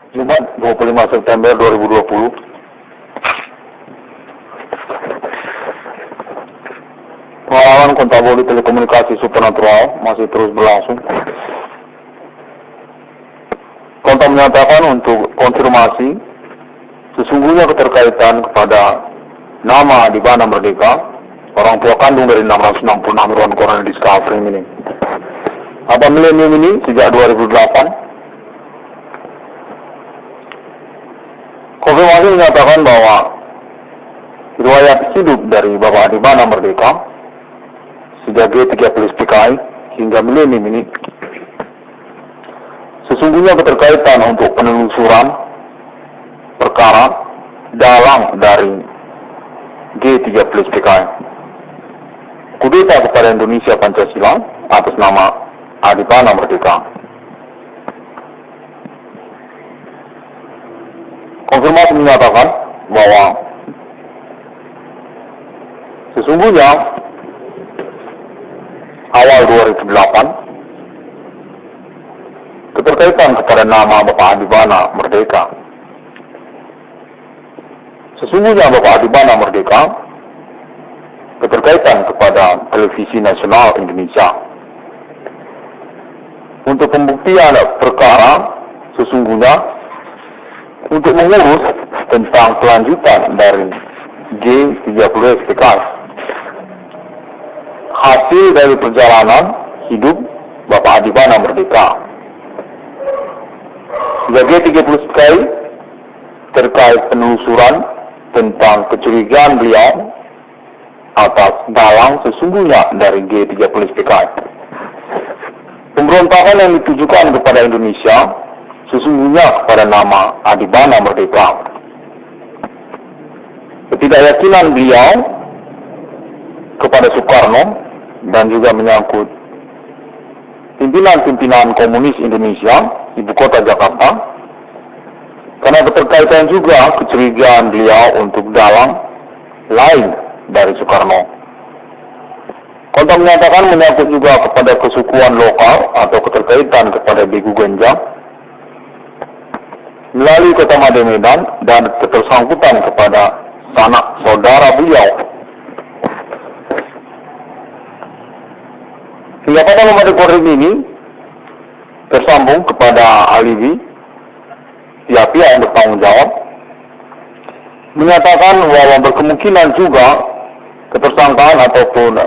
Jumat 25 September 2020. Pengalaman kontaboli telekomunikasi supernatural masih terus berlangsung. Kontak menyatakan untuk konfirmasi sesungguhnya keterkaitan kepada nama Adibana Merdeka, orang tua kandung dari 666 Irwan Cornel Discovery ini. Apa milenium ini sejak 2008. Konfirmasi menyatakan bahwa riwayat hidup dari Bapak Adibana Merdeka sejak G30 PKI hingga milenium ini sesungguhnya keterkaitan untuk penelusuran perkara dalang dari G30 PKI, kudeta kepada Indonesia Pancasila atas nama Adibana Merdeka. Konfirmasi menyatakan bahwa sesungguhnya awal 2008 keterkaitan kepada nama Bapak Adibana Merdeka. Sesungguhnya Bapak Adibana Merdeka keterkaitan kepada Televisi Nasional Indonesia. Untuk pembuktian perkara sesungguhnya untuk mengurus tentang kelanjutan dari G30 PKI, hasil dari perjalanan hidup Bapak Adibana Merdeka. G30 PKI terkait penelusuran tentang kecurigaan beliau atas dalang sesungguhnya dari G30 PKI. Pemberontakan yang ditujukan kepada Indonesia sesungguhnya kepada nama Adibana Merdeka. Ketidakyakinan beliau kepada Soekarno dan juga menyangkut pimpinan-pimpinan komunis Indonesia, ibu kota Jakarta, karena keterkaitan juga kecurigaan beliau untuk dalang lain dari Soekarno. Kontak menyatakan menyangkut juga kepada kesukuan lokal atau keterkaitan kepada Begu Genjang melalui Kota Made Medan dan ketersangkutan kepada sanak saudara beliau. Hingga pada Made Korem ini tersambung kepada alibi pihak-pihak yang bertanggung jawab, menyatakan bahwa berkemungkinan juga ketersangkaan ataupun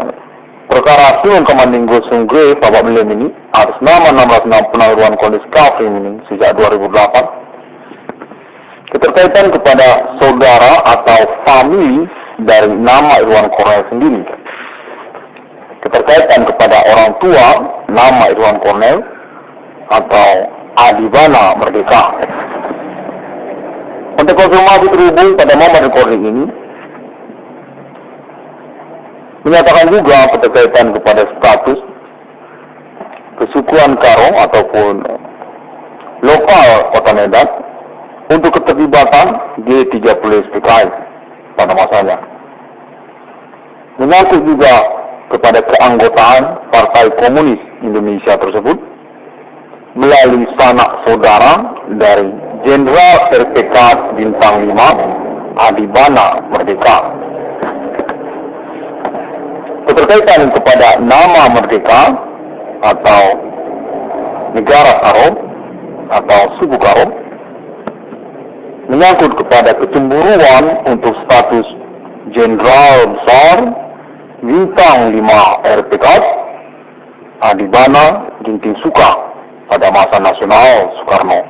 perkara Siung Kamandinggo Sungge Bapak Beliau ini atas nama 666 Irwan Cornel Discovery ini sejak 2008 keterkaitan kepada saudara atau famili dari nama Irwan Cornel sendiri, keterkaitan kepada orang tua nama Irwan Cornel atau Adibana Merdeka. Untuk konfirmasi terhubung pada Muhammad Cornel ini menyatakan juga keterkaitan kepada status kesukuan Karo ataupun lokal Kota Medan untuk keterlibatan G30 PKI pada masanya. Menyangkut juga kepada keanggotaan Partai Komunis Indonesia tersebut melalui sanak saudara dari Jenderal RPK Bintang 5 Adibana Merdeka. Keterkaitan kepada nama Merdeka atau negara Karo atau suku Karo menyangkut kepada kecemburuan untuk status Jenderal Besar Bintang 5 RPK Adibana Ginting Suka pada masa nasional Soekarno.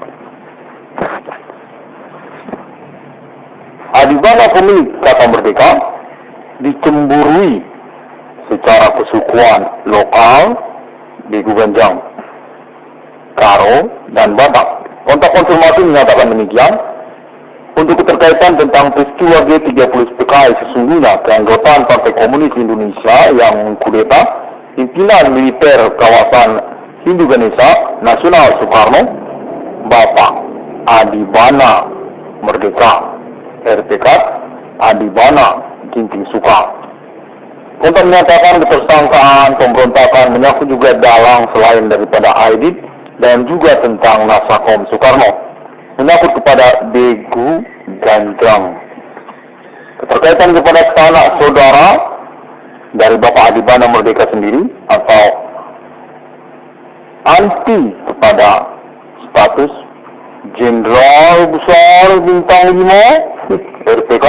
Adibana pemilik kata Merdeka dicemburui secara kesukuan lokal di Gugenjang, Karo, dan Batak. Kontak konfirmasi menyatakan demikian. Untuk keterkaitan tentang peristiwa G30 PKI sesungguhnya keanggotaan Partai Komunis Indonesia yang mengkudeta pimpinan militer kawasan Hindu Ganesha Nasional Soekarno, Bapak Adibana Merdeka RPK Adibana Ginting Suka. Kontak menyatakan ketersangkaan pemberontakan menyangkut juga dalang selain daripada Aidit dan juga tentang Nasakom Soekarno. Menyangkut Endang. Keterkaitan kepada sanak saudara dari Bapak Adibana Merdeka sendiri atau anti kepada status Jenderal Besar Bintang 5 RPK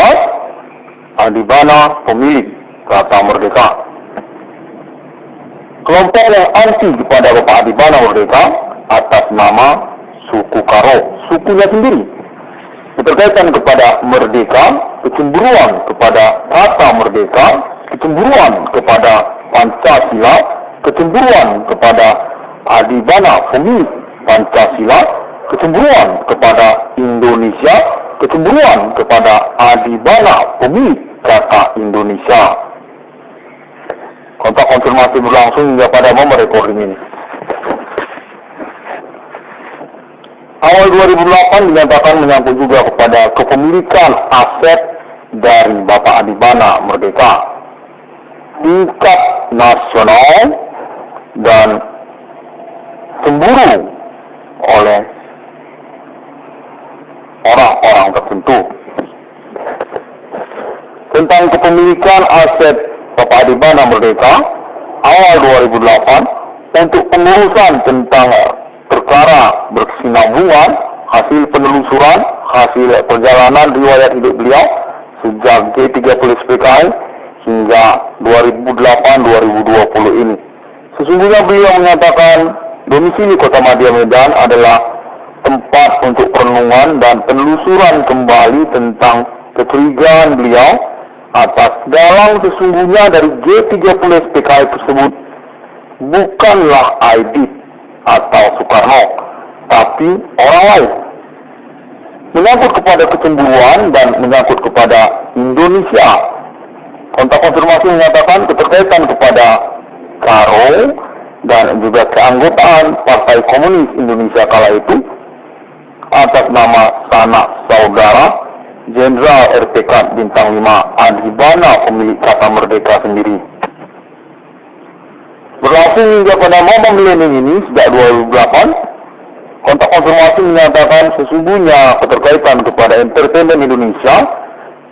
Adibana pemilik Kata Merdeka. Kelompok yang anti kepada Bapak Adibana Merdeka atas nama suku Karo, sukunya sendiri. Berkaitan kepada merdeka, kecemburuan kepada kata merdeka, kecemburuan kepada Pancasila, kecemburuan kepada Adibana pemilik Pancasila, kecemburuan kepada Indonesia, kecemburuan kepada Adibana pemilik kata Indonesia. Kontak konfirmasi berlangsung hingga pada momen recording ini. Awal 2008 dinyatakan menyangkut juga kepada kepemilikan aset dari Bapak Adibana Merdeka tingkat nasional dan cemburu oleh orang-orang tertentu. Tentang kepemilikan aset Bapak Adibana Merdeka awal 2008 untuk pengurusan tentang perkara berkesinambungan, hasil penelusuran, hasil perjalanan riwayat hidup beliau sejak G30 SPKI hingga 2008-2020 ini. Sesungguhnya beliau menyatakan domisili Kota Madya Medan adalah tempat untuk perenungan dan penelusuran kembali tentang kecurigaan beliau atas dalang sesungguhnya dari G30 SPKI tersebut bukanlah Aidit atau Soekarno, tapi orang lain. Menyangkut kepada kecemburuan dan menyangkut kepada Indonesia, kontak konfirmasi menyatakan keterkaitan kepada Karo dan juga keanggotaan Partai Komunis Indonesia kala itu atas nama sanak saudara Jenderal RPK Bintang 5 Adibana pemilik Kata Merdeka sendiri. Berlangsung hingga pada momen milenium ini sejak 2008, kontak konfirmasi menyatakan sesungguhnya keterkaitan kepada entertainment Indonesia,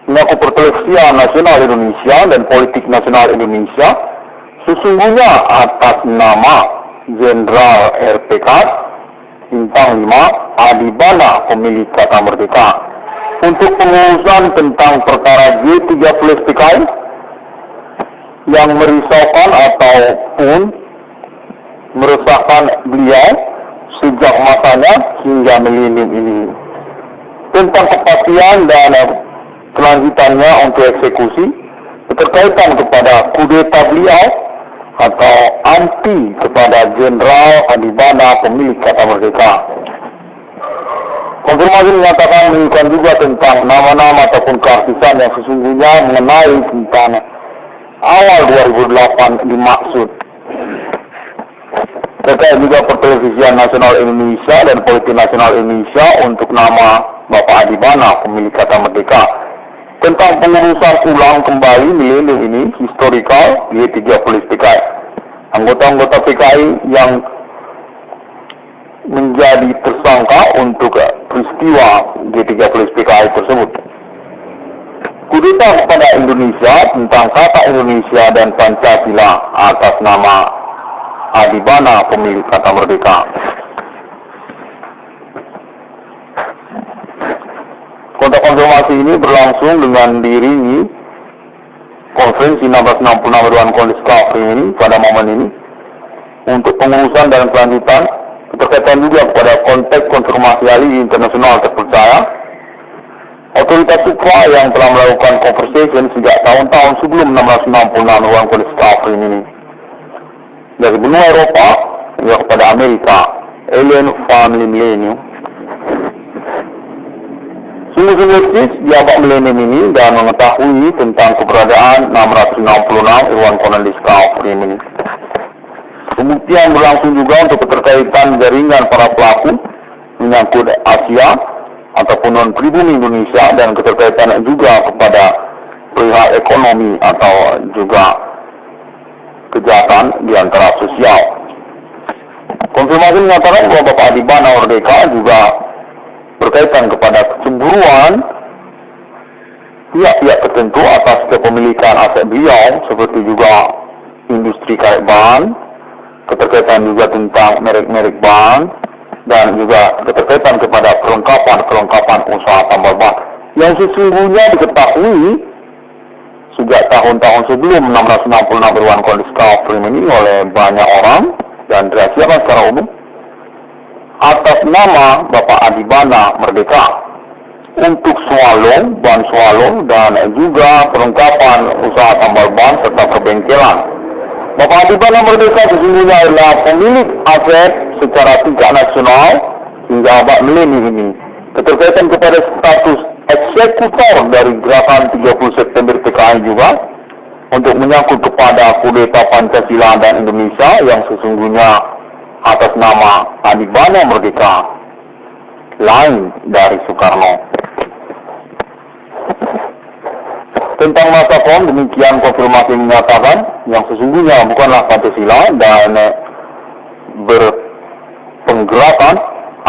mengaku pertelevisian nasional Indonesia dan politik nasional Indonesia, sesungguhnya atas nama Jenderal RPK Bintang 5 Adibana pemilik Kata Merdeka untuk pengurusan tentang perkara G30 SPKI yang merisaukan ataupun meresahkan beliau sejak masanya hingga milenium ini. Tentang kepastian dan kelanjutannya untuk eksekusi, keterkaitan kepada kudeta beliau atau anti kepada Jenderal Adibana pemilik Kata Merdeka. Konfirmasi menyatakan menunjukkan juga tentang nama-nama ataupun keartisan yang sesungguhnya mengenai tentang awal 2008 dimaksud. Terkait juga pertelevisian nasional Indonesia dan politik nasional Indonesia untuk nama Bapak Adibana pemilik Kata Merdeka. Tentang pengurusan ulang kembali milenium ini historical G30 PKI. Anggota-anggota PKI yang menjadi tersangka untuk peristiwa G30 PKI tersebut. Kudeta kepada Indonesia tentang kata Indonesia dan Pancasila atas nama Adibana pemilik Kata Merdeka. Kontak konfirmasi ini berlangsung dengan diiringi konferensi 1666 Dewan Kondisi Kafri ini pada momen ini untuk pengurusan dan kelanjutan. Keterkaitan juga kepada konteks konfirmasi ahli internasional terpercaya, otoritas supra yang telah melakukan conversation sejak tahun-tahun sebelum 1666 Dewan Kondisi Kafri ini, dari benua Eropa hingga kepada Amerika, Alien Family Millennium. Sungguh-sungguh eksis di abad milenium ini dan mengetahui tentang keberadaan 666 Irwan Kondisi Kafri ini. Pembuktian berlangsung juga untuk keterkaitan jaringan para pelaku menyangkut Asia ataupun non-pribumi Indonesia dan keterkaitan juga kepada perihal ekonomi atau juga kejahatan di antara sosial. Konfirmasi menyatakan bahwa Bapak Adibana Merdeka juga berkaitan kepada kecemburuan pihak-pihak tertentu atas kepemilikan aset beliau, seperti juga industri karet bahan, keterkaitan juga tentang merek-merek bahan, dan juga keterkaitan kepada perlengkapan usaha tambal ban yang sesungguhnya diketahui sejak tahun-tahun sebelum 1666 Irwan Collins Coffrim ini oleh banyak orang dan dirahasiakan secara umum atas nama Bapak Adibana Merdeka untuk swallow, ban swallow, dan juga perlengkapan usaha tambal ban serta perbengkelan. Bapak Adibana Merdeka sesungguhnya adalah pemilik aset secara tingkat nasional hingga abad milenium ini. Keterkaitan kepada status eksekutor dari gerakan 30 September PKI juga untuk menyangkut kepada kudeta Pancasila dan Indonesia yang sesungguhnya atas nama Adibana Merdeka, lain dari Soekarno. Tentang masa POM, demikian konfirmasi menyatakan yang sesungguhnya bukanlah Pancasila dan berpenggerakan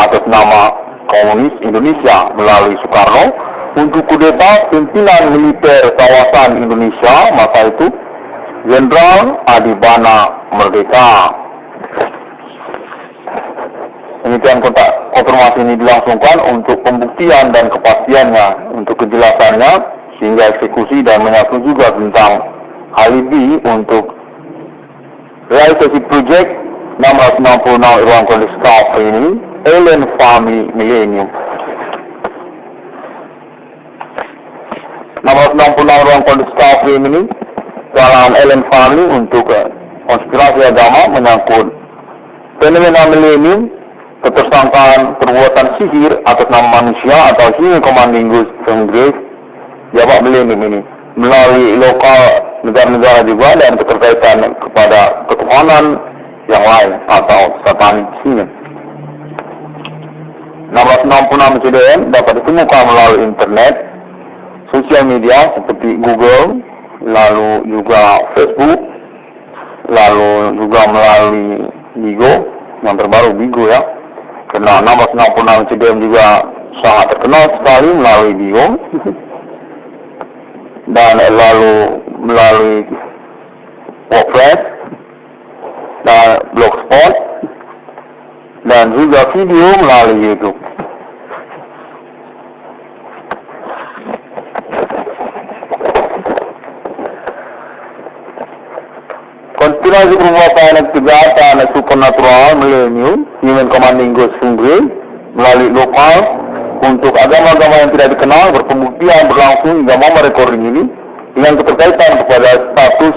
atas nama Komunis Indonesia melalui Soekarno untuk kudeta pimpinan militer kawasan Indonesia masa itu, Jenderal Adibana Merdeka. Demikian konfirmasi ini dilangsungkan untuk pembuktian dan kepastiannya, untuk kejelasannya, sehingga eksekusi dan menyangkut juga tentang alibi untuk realisasi project 666 Irwan Collins Coffrim ini, Allen Family Millennium. 666 Irwan Collins Coffrim ini dalam Allen Family untuk konspirasi agama menyangkut fenomena milenium, ketersangkaan perbuatan sihir atas nama manusia atau Human Commanding Ghost Congress Jabak milenium ini melalui lokal negara-negara juga dan keterkaitan kepada ketuhanan yang lain atau satanik sihir. 666 CDM dapat ditemukan melalui internet, sosial media seperti Google, lalu juga Facebook, lalu juga melalui Bigo, yang terbaru Bigo ya. Karena 666 CDM juga sangat terkenal sekali melalui Bigo. Dan lalu melalui WordPress dan Blogspot dan juga video melalui YouTube. Konspirasi perbuatan kejahatan supernatural milenium, Human Commanding Ghost Congress melalui lokal untuk agama-agama yang tidak dikenal berpembuktian berlangsung hingga momen recording ini dengan keterkaitan kepada status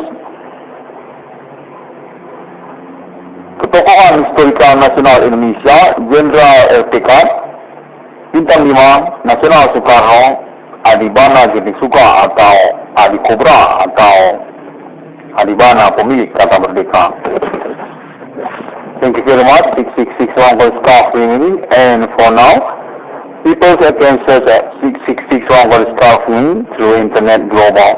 ketokohan historikal nasional Indonesia, Jenderal RTK, Bintang 5, Nasional Soekarno, Adibana Gedesuka atau Adi Kobra atau Adibana pemilik kata merdeka. Thank you very much. 6661 Collins Coffrim ini, and for now, people can search at 6661 Collins Coffrim through Internet Global.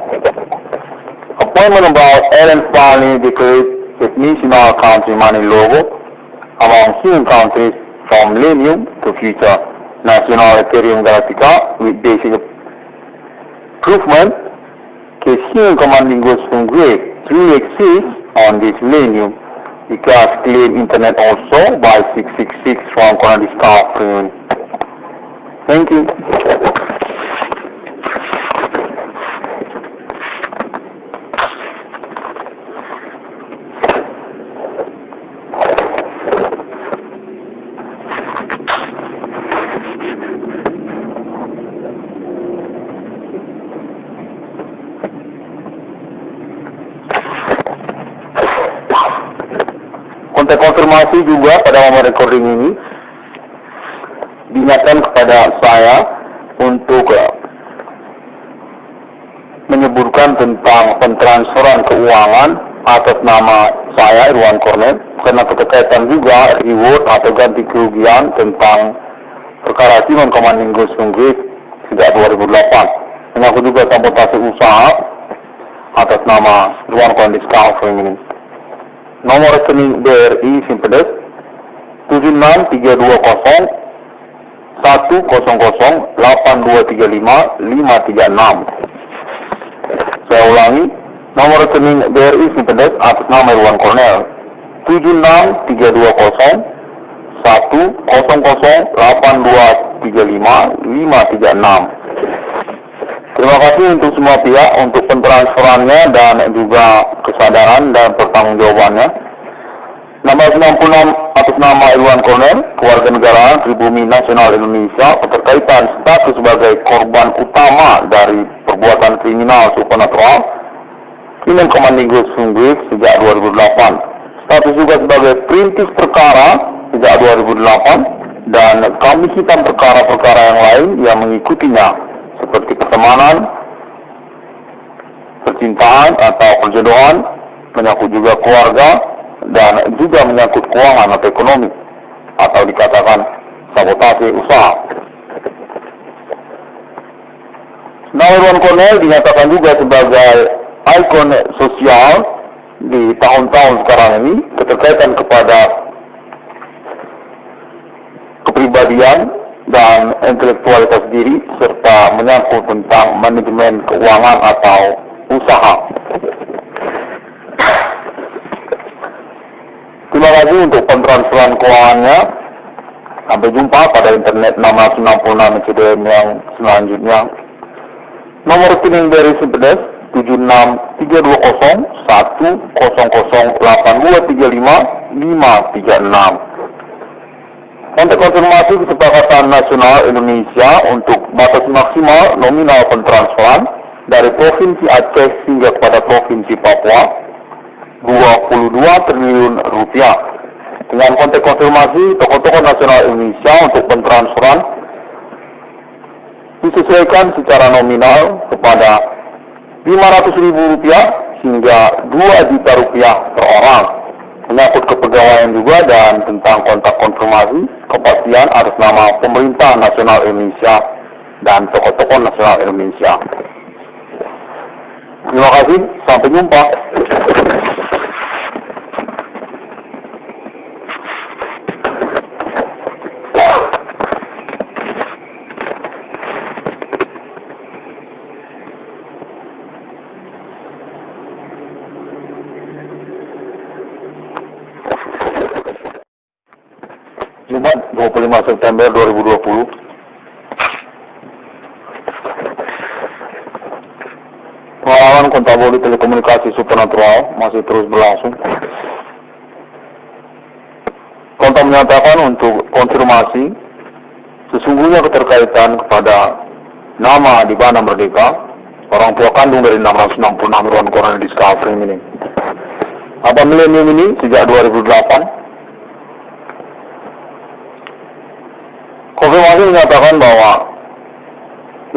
Appointment about Allen Family declares its national country money logo among human countries from millennium to future. National Ethereum Galactica with basic improvement case Human Commanding Ghost Congress truly exists on this millennium because claim internet also by 666 from Collins Coffrim. Thank you. Kontak konfirmasi juga pada momen recording ini diingatkan kepada saya untuk menyebutkan tentang pentransferan keuangan atas nama saya Irwan Cornet karena keterkaitan juga reward atau ganti kerugian tentang perkara Human Commanding Ghost Congress sejak 2008. Dan aku juga sabotase usaha atas nama Irwan Collins Coffrim ini. Nomor rekening BRI Simpedes 76320 100 8235 536. Saya ulangi, nomor rekening BRI Simpedes atas nama Irwan Cornel 76321008235 Terima kasih untuk semua pihak untuk pentransferannya dan juga kesadaran dan pertanggungjawabannya. Nomor 96 atas nama Irwan Cornel, kewarganegaraan Pribumi Nasional Indonesia, keterkaitan status sebagai korban utama dari perbuatan kriminal supernatural Kriminen Komandinggo Sungguh sejak 2008. Status juga sebagai perintis perkara sejak 2008 dan kami hitam perkara-perkara yang lain yang mengikutinya seperti pertemanan, percintaan atau perjodohan, menyangkut juga keluarga dan juga menyangkut keuangan atau ekonomi atau dikatakan sabotase usaha. Nama Irwan Cornel dinyatakan juga sebagai ikon sosial di tahun-tahun sekarang ini keterkaitan kepada kepribadian dan intelektualitas diri serta menyangkut tentang manajemen keuangan atau usaha. Terima kasih untuk pentransferan keuangannya. Sampai jumpa pada internet 666 CDM yang selanjutnya. Nomor rekening dari Simpedes 76321008235 Untuk konfirmasi kesepakatan nasional Indonesia untuk batas maksimal nominal pentransferan dari Provinsi Aceh hingga kepada Provinsi Papua 22 triliun rupiah. Dengan konteks konfirmasi tokoh-tokoh nasional Indonesia untuk pentransferan disesuaikan secara nominal kepada Rp500.000 hingga Rp2 juta per orang. Menyangkut kepegawaian juga dan tentang kontak konfirmasi kepastian atas nama Pemerintah Nasional Indonesia dan tokoh-tokoh nasional Indonesia. Terima kasih, sampai jumpa. Jumat 25 September 2020. Pengalaman kontaboli telekomunikasi supernatural masih terus berlangsung. Kontak menyatakan untuk konfirmasi sesungguhnya keterkaitan kepada nama Adibana Merdeka, orang tua kandung dari 666 Irwan Cornel Discovery ini. Abang milenium ini sejak 2008. Konfirmasi menyatakan bahwa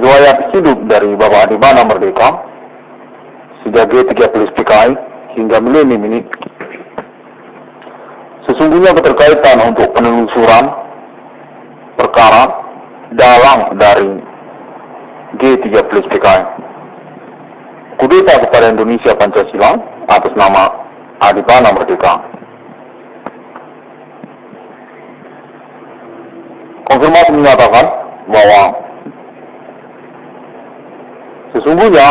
riwayat hidup dari Bapak Adibana Merdeka sejak G30 PKI hingga milenium ini sesungguhnya keterkaitan untuk penelusuran perkara dalang dari G30 PKI, kudeta kepada Indonesia Pancasila atas nama Adibana Merdeka. Konfirmasi menyatakan bahwa sesungguhnya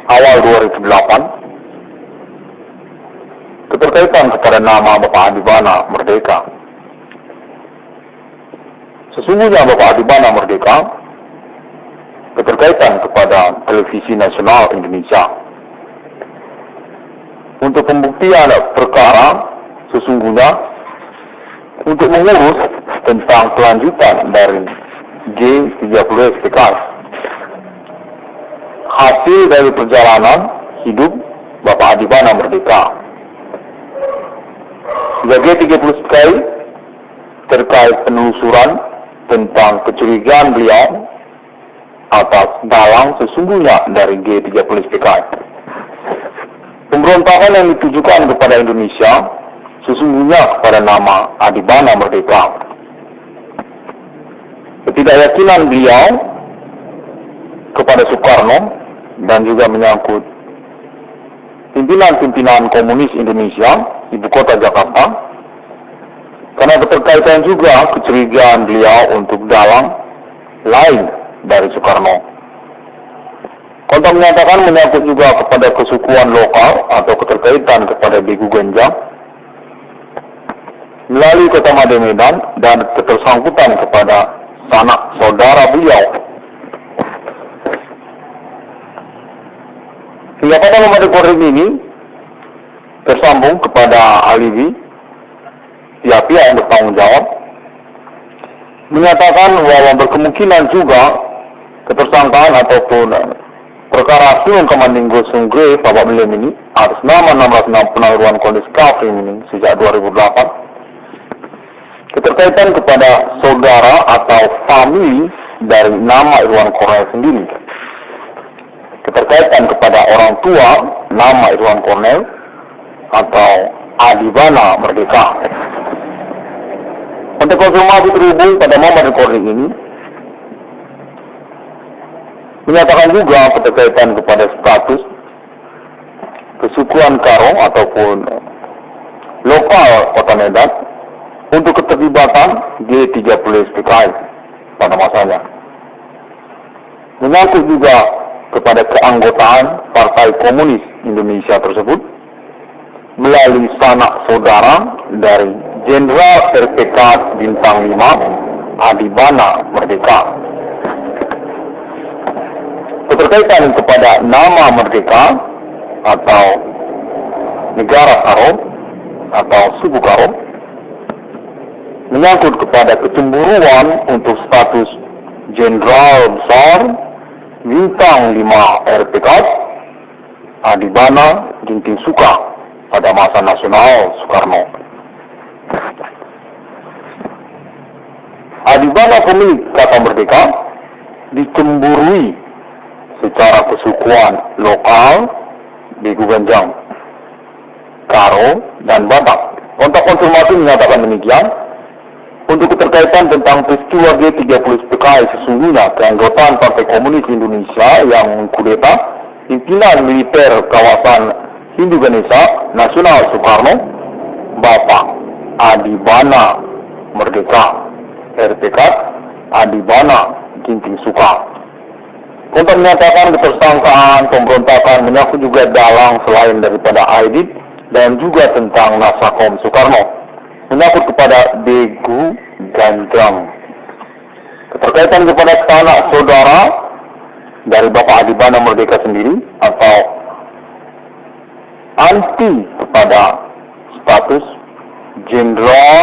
awal 2008 keterkaitan kepada nama Bapak Adibana Merdeka. Sesungguhnya Bapak Adibana Merdeka keterkaitan kepada Televisi Nasional Indonesia. Untuk pembuktian perkara sesungguhnya untuk mengurus tentang kelanjutan dari G30 PKI. Hasil dari perjalanan hidup Bapak Adibana Merdeka. G30 PKI terkait penelusuran tentang kecurigaan beliau atas dalang sesungguhnya dari G30 PKI. Pemberontakan yang ditujukan kepada Indonesia sesungguhnya kepada nama Adibana Merdeka. Ketidakyakinan beliau kepada Soekarno dan juga menyangkut pimpinan-pimpinan komunis Indonesia, ibu kota Jakarta, karena keterkaitan juga kecurigaan beliau untuk dalang lain dari Soekarno. Untuk menyatakan menyangkut juga kepada kesukuan lokal atau keterkaitan kepada Begu Ganjang melalui Kota Made Medan dan ketersangkutan kepada sanak saudara beliau. Hingga pada nomor recording ini tersambung kepada alibi pihak-pihak yang bertanggung jawab, menyatakan bahwa berkemungkinan juga ketersangkaan ataupun perkara Sunung Kamandinggo Sungguh Bapak Belem ini atas nama 606 Penangguhan Kondisi Kafri ini sejak 2008 keterkaitan kepada saudara atau famili dari nama Irwan Cornel sendiri, keterkaitan kepada orang tua nama Irwan Cornel atau Adibana Merdeka. Untuk konfirmasi terhubung pada momen recording ini, menyatakan juga keterkaitan kepada status kesukuan Karo ataupun lokal Kota Medan untuk keterlibatan G30 SPKI pada masanya. Menyangkut juga kepada keanggotaan Partai Komunis Indonesia tersebut melalui sanak saudara dari Jenderal RPK Bintang 5 Adibana Merdeka. Keterkaitan kepada nama Merdeka atau negara Karo atau suku Karo menyangkut kepada kecemburuan untuk status Jenderal Besar Bintang 5 RPK Adibana Ginting Suka pada masa nasional Soekarno. Adibana pemilik kata Merdeka dicemburui secara kesukuan lokal Begu Ganjang, Karo, dan Batak. Untuk konfirmasi menyatakan demikian, untuk keterkaitan tentang peristiwa G30 SPKI sesungguhnya keanggotaan Partai Komunis Indonesia yang kudeta pimpinan militer kawasan Hindu Ganesha Nasional Soekarno, Bapak Adibana Merdeka RPK Adibana Ginting Suka. Untuk menyatakan ketersangkaan pemberontakan menyangkut juga dalang selain daripada Aidit dan juga tentang Nasakom Soekarno menyangkut kepada Begu Ganjang. Keterkaitan kepada sanak saudara dari Bapak Adibana Merdeka sendiri atau anti kepada status Jenderal